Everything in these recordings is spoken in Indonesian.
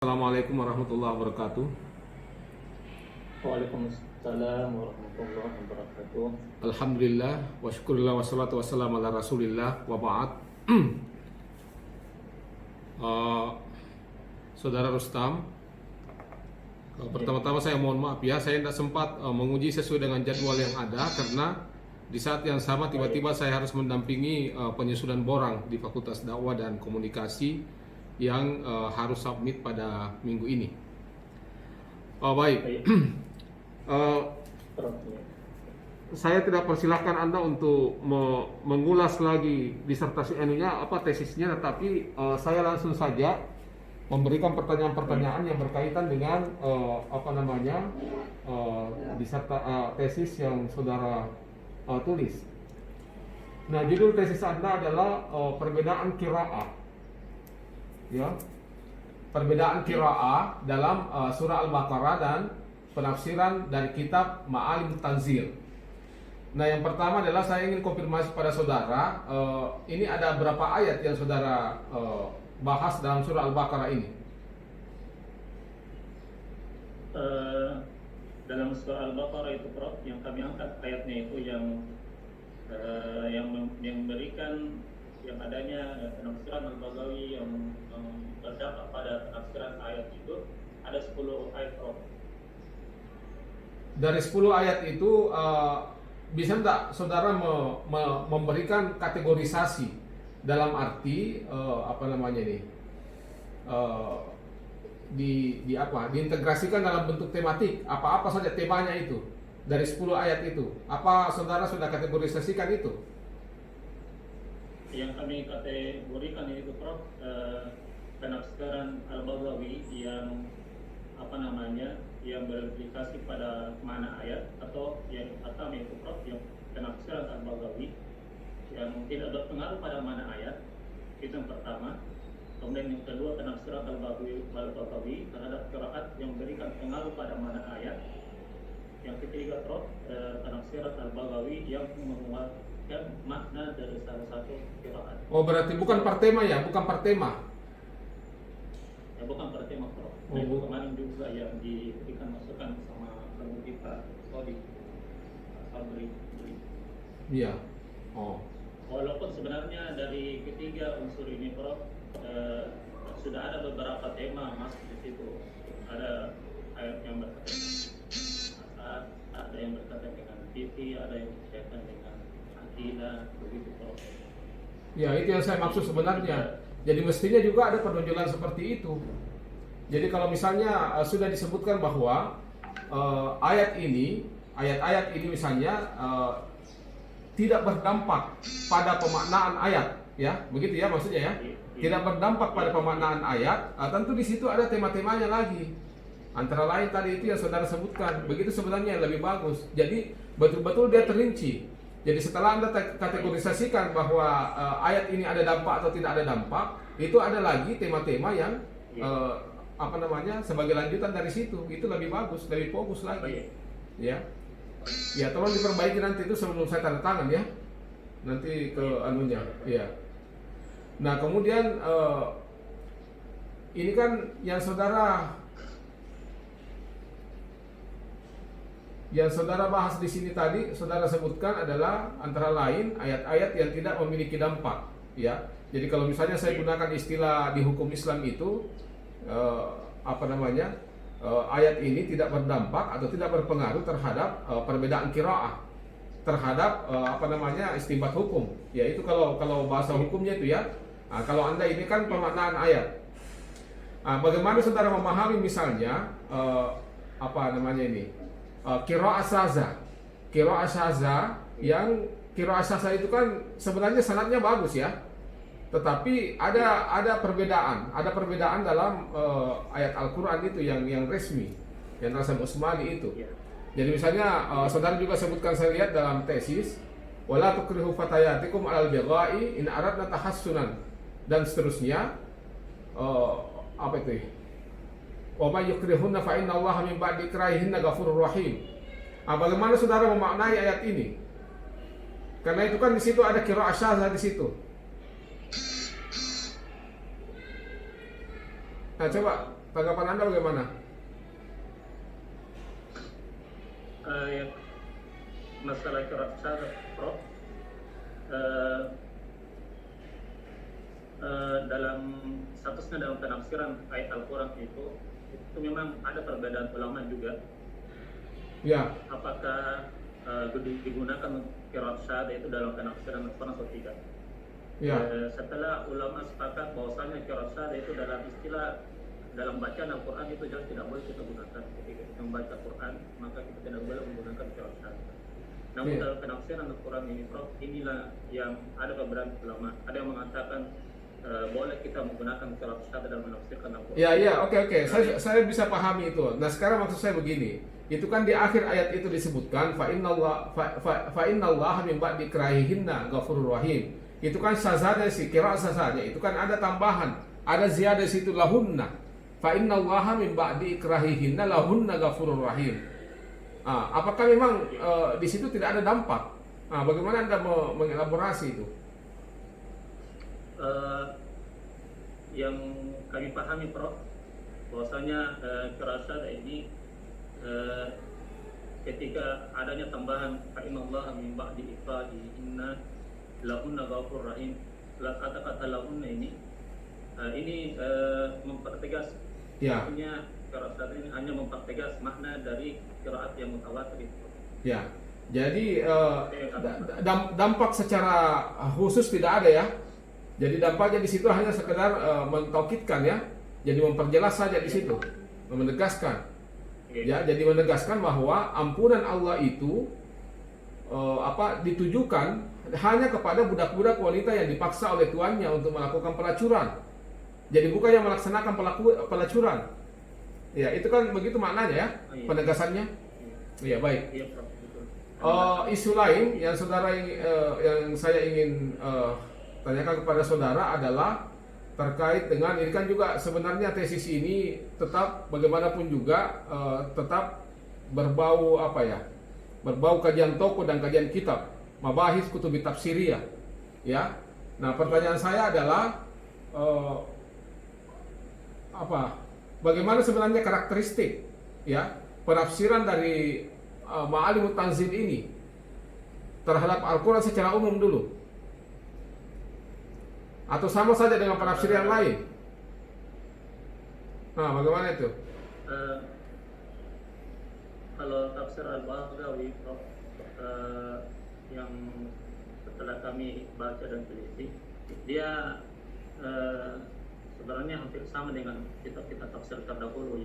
Assalamualaikum warahmatullahi wabarakatuh. Waalaikumsalam warahmatullahi wabarakatuh. Alhamdulillah wa syukurillah wassalatu wassalamu ala rasulillah wa ba'd. Saudara Rustam, pertama-tama saya mohon maaf ya, saya tidak sempat menguji sesuai dengan jadwal yang ada karena di saat yang sama tiba-tiba saya harus mendampingi penyusunan borang di Fakultas Dakwah dan Komunikasi yang harus submit pada minggu ini. Baik. Saya tidak persilahkan Anda untuk mengulas lagi disertasi tesisnya, tetapi saya langsung saja memberikan pertanyaan-pertanyaan yang berkaitan dengan tesis yang saudara tulis. Nah, judul tesis Anda adalah perbedaan qiraah. Ya, perbedaan qiraah dalam surah Al-Baqarah dan penafsiran dari kitab Ma'alim Tanzil. Nah, yang pertama adalah saya ingin konfirmasi pada saudara, ini ada berapa ayat yang saudara bahas dalam surah Al-Baqarah ini? Dalam surah Al-Baqarah itu, Prof, yang kami angkat ayatnya itu yang memberikan yang adanya penafsiran Al-Baghawi yang berdampak pada penafsiran ayat itu ada 10 ayat, Prof. Dari 10 ayat itu bisa tidak saudara memberikan kategorisasi dalam arti diintegrasikan dalam bentuk tematik, apa saja temanya itu dari 10 ayat itu, apa saudara sudah kategorisasikan itu? Yang kami kategorikan itu, Prof, penafsiran Al-Baghawi yang yang berimplikasi pada mana ayat, atau yang pertama itu, Prof, yang penafsiran Al-Baghawi yang tidak berpengaruh pada mana ayat, itu yang pertama. Kemudian yang kedua, penafsiran Al-Baghawi terhadap qiraat yang memberikan pengaruh pada mana ayat. Yang ketiga, Prof, penafsiran Al-Baghawi yang menguatkan makna dari salah satu qiraat. Oh, berarti bukan per tema ya, bukan per tema. Ya, bukan per tema, Prof. Itu kemarin juga yang diberikan masukan sama guru kita, Sodi Sabri. Iya. Oh. Walaupun sebenarnya dari ketiga unsur ini, Prof, sudah ada beberapa tema masuk di situ. Ada ayat yang berkaitan dengan ada yang berkaitan dengan fikih, ada yang berkaitan dengan akidah, begitu, Prof. Ya, itu yang saya maksud sebenarnya. Jadi mestinya juga ada penunjukan seperti itu. Jadi kalau misalnya sudah disebutkan bahwa ayat-ayat ini misalnya tidak berdampak pada pemaknaan ayat, ya, begitu ya maksudnya ya, tidak berdampak pada pemaknaan ayat, tentu di situ ada tema-temanya lagi. Antara lain tadi itu yang saudara sebutkan, begitu sebenarnya yang lebih bagus. Jadi betul-betul dia terinci. Jadi setelah Anda kategorisasikan bahwa ayat ini ada dampak atau tidak ada dampak, itu ada lagi tema-tema yang sebagai lanjutan dari situ. Itu lebih bagus, lebih fokus lagi. Ya. Ya, tolong diperbaiki nanti itu sebelum saya tanda tangan ya. Nanti ke anunya, ya. Nah, kemudian ini kan yang saudara bahas di sini tadi, saudara sebutkan adalah antara lain ayat-ayat yang tidak memiliki dampak, ya. Jadi kalau misalnya saya gunakan istilah di hukum Islam itu ayat ini tidak berdampak atau tidak berpengaruh terhadap perbedaan qiraah, terhadap istinbat hukum. Ya, itu kalau bahasa hukumnya itu ya. Nah, kalau Anda ini kan pemaknaan ayat. Bagaimana saudara memahami misalnya qiraah syadzah. Qiraah syadzah itu kan sebenarnya sanadnya bagus ya. Tetapi ada perbedaan dalam ayat Al-Qur'an itu yang resmi, yang Rasul Usmani itu. Jadi misalnya saudara juga sebutkan, saya lihat dalam tesis, wala tukrihu fatayatikum alal bigha'i in aradna tahassunan, dan seterusnya. Wa may yukrihunna fa innallaha min ba'di ikrahihinna ghafurur rahim. Bagaimana saudara memaknai ayat ini? Karena itu kan di situ ada qiraah syadzah di situ. Nah, coba Tanggapan Anda bagaimana? Ya, masalah qiraat syadz, Prof. Eh, dalam statusnya dalam penafsiran ayat Al-Quran itu memang ada perbedaan ulama juga. Ya. Apakah digunakan qiraat syadz itu dalam penafsiran Al-Quran atau tidak? Ya. Setelah ulama sepakat bahwasanya qiraat syadz itu dalam istilah dalam bacaan Al-Quran itu jelas tidak boleh kita gunakan. Ketika kita membaca Quran, maka kita tidak boleh menggunakan qiraat syadz. Namun dalam penafsiran Al-Quran ini, Prof, inilah yang ada perbedaan ulama. Ada yang mengatakan boleh kita menggunakan qiraat syadz dalam menafsirkan Al-Quran. Ya, oke. Saya bisa pahami itu. Nah, sekarang maksud saya begini. Itu kan di akhir ayat itu disebutkan fa innallaha min ba'di ikrahihinna ghafurur rahim. Itu kan sazada sih, qiraat sazada. Itu kan ada tambahan, ada ziyadah situ lahunna. Fa innallaha min ba'di ikrahihinna lahunna ghafurur rahim. Apakah memang di situ tidak ada dampak? Bagaimana Anda mengelaborasi itu? Yang kami pahami, Prof, bahwasanya qiraat syadz ini ketika adanya tambahan fa innallaha min ba'di ikrahihinna lahunna ghafurur rahim, kata-kata lahunna ini mempertegas, artinya qiraat syadz ini hanya mempertegas makna dari qiraat yang mutawatir itu. Ya, jadi dampak secara khusus tidak ada ya. Jadi dampaknya di situ hanya sekedar mentaukidkan ya. Jadi memperjelas saja di situ, menegaskan. Ya, jadi menegaskan bahwa ampunan Allah itu ditujukan hanya kepada budak-budak wanita yang dipaksa oleh tuannya untuk melakukan pelacuran. Jadi bukan yang melaksanakan pelacuran. Ya, itu kan begitu maknanya ya, penegasannya. Iya, baik. Isu lain yang yang saya ingin tanyakan kepada saudara adalah terkait dengan ini kan juga sebenarnya tesis ini tetap bagaimanapun juga tetap berbau berbau kajian tokoh dan kajian kitab, mabahis kutubi tafsiriyah, ya. Nah, pertanyaan saya adalah bagaimana sebenarnya karakteristik ya penafsiran dari Ma'alimut Tanzil ini terhadap Al-Quran secara umum dulu, atau sama saja dengan penafsiran lain? Nah, bagaimana itu? Kalau tafsir Al-Baghawi, yang setelah kami baca dan teliti, dia sebenarnya hampir sama dengan kitab-kitab tafsir terdahulu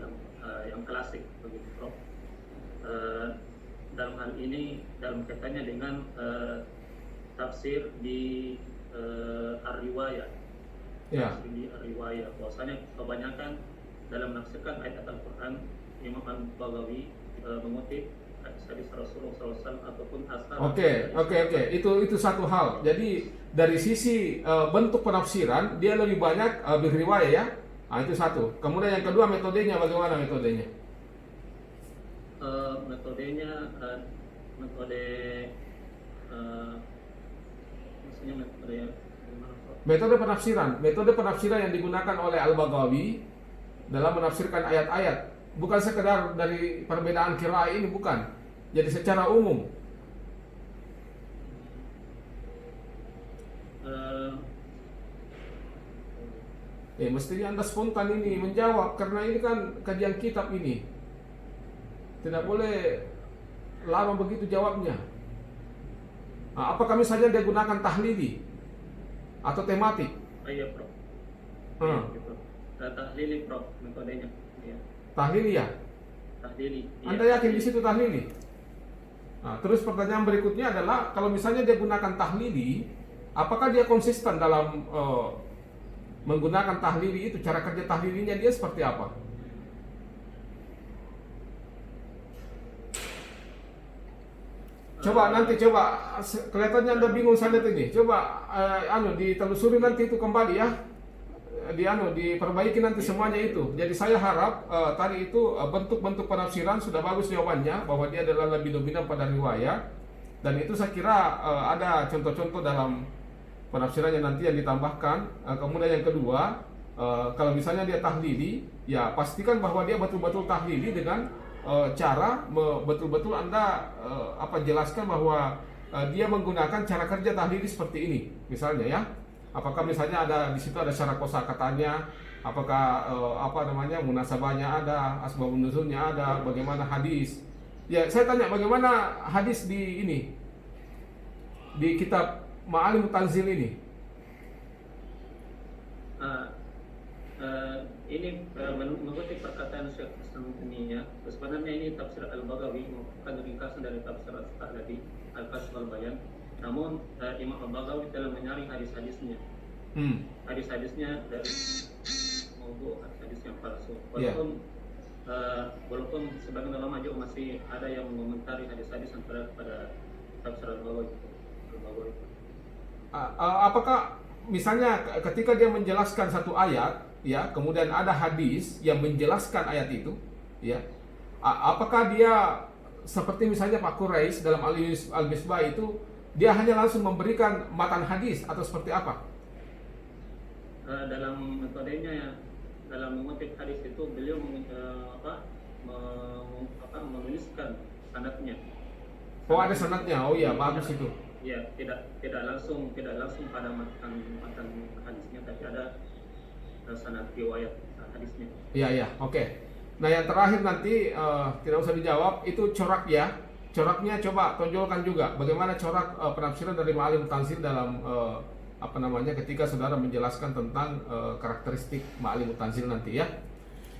yang klasik begitu, Prof. Dalam hal ini dalam kaitannya dengan tafsir di Ar-Riwayah. Ya. Di Ar-Riwayah, bahwasanya kebanyakan dalam menafsirkan ayat Al-Quran, Imam Al-Baghawi mengutip hadis Rasulullah SAW ataupun asar. Oke. Itu satu hal. Jadi dari sisi bentuk penafsiran dia lebih banyak berriwayah ya. Itu satu. Kemudian yang kedua, metodenya, bagaimana metodenya? Metode penafsiran yang digunakan oleh Al-Baghawi dalam menafsirkan ayat-ayat, bukan sekedar dari perbedaan qiraah ini, bukan. Jadi secara umum. Mestinya Anda spontan ini menjawab, karena ini kan kajian kitab ini. Tidak boleh lama begitu jawabnya. Apakah misalnya dia gunakan tahlili atau tematik? Iya, Prof. Gitu. Tahlili, Prof, metodenya. Ya. Tahlili ya? Tahlili. Anda yakin di situ tahlili? Nah, terus pertanyaan berikutnya adalah, kalau misalnya dia gunakan tahlili, apakah dia konsisten dalam menggunakan tahlili itu? Cara kerja tahlilinya dia seperti apa? Coba kelihatannya Anda bingung saya lihat ini. Coba ditelusuri nanti itu kembali ya. Diperbaiki nanti semuanya itu. Jadi saya harap tadi itu bentuk-bentuk penafsiran sudah bagus jawabannya, bahwa dia adalah lebih dominan pada riwayat, dan itu saya kira ada contoh-contoh dalam penafsirannya nanti yang ditambahkan. Kemudian yang kedua, Kalau misalnya dia tahlili, ya pastikan bahwa dia betul-betul tahlili dengan cara betul-betul Anda jelaskan bahwa dia menggunakan cara kerja tahlili seperti ini, misalnya ya. Apakah misalnya di situ ada syarat kosakatanya, apakah munasabahnya ada, asbabun nuzulnya ada, bagaimana hadis. Ya, saya tanya bagaimana hadis di kitab Ma'alimut Tanzil ini. Ini mengutip perkataan Syekh Islam ini ya, sebenarnya ini tafsir Al-Baghawi merupakan ringkasan dari tafsir Al-Sahlabi Al-Kashf Al-Bayan. Namun Imam Al-Baghawi telah menyaring hadis-hadisnya. Hadis-hadisnya dari maudhu, hadis yang palsu. Walaupun sebagian ulama juga masih ada yang mengomentari hadis-hadis yang terdapat pada tafsir Al-Baghawi. Apakah misalnya ketika dia menjelaskan satu ayat, ya, kemudian ada hadis yang menjelaskan ayat itu, ya, apakah dia seperti misalnya Pak Quraisy dalam Al-Misbah itu, dia hanya langsung memberikan matan hadis atau seperti apa? Dalam metodenya ya, dalam mengutip hadis itu beliau menuliskan sanadnya. Oh, ada sanadnya. Oh iya, bagus itu. Ya, tidak langsung pada matan hadisnya, tapi ada sanad riwayat hadisnya. Iya, oke. Nah, yang terakhir nanti tidak usah dijawab, itu corak ya. Coraknya coba tonjolkan juga. Bagaimana corak penafsiran dari Ma'alimut Tanzil dalam ketika saudara menjelaskan tentang karakteristik Ma'alimut Tanzil nanti ya.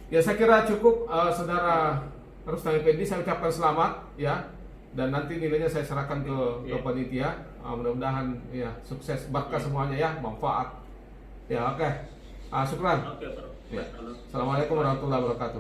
Ya, saya kira cukup saudara Rustam Effendi, saya ucapkan selamat ya. Dan nanti nilainya saya serahkan ke panitia. Mudah-mudahan ya sukses, berkah semuanya ya, manfaat. Ya, oke. Syukran. Oke, Prof. Ya. Assalamualaikum warahmatullahi wabarakatuh.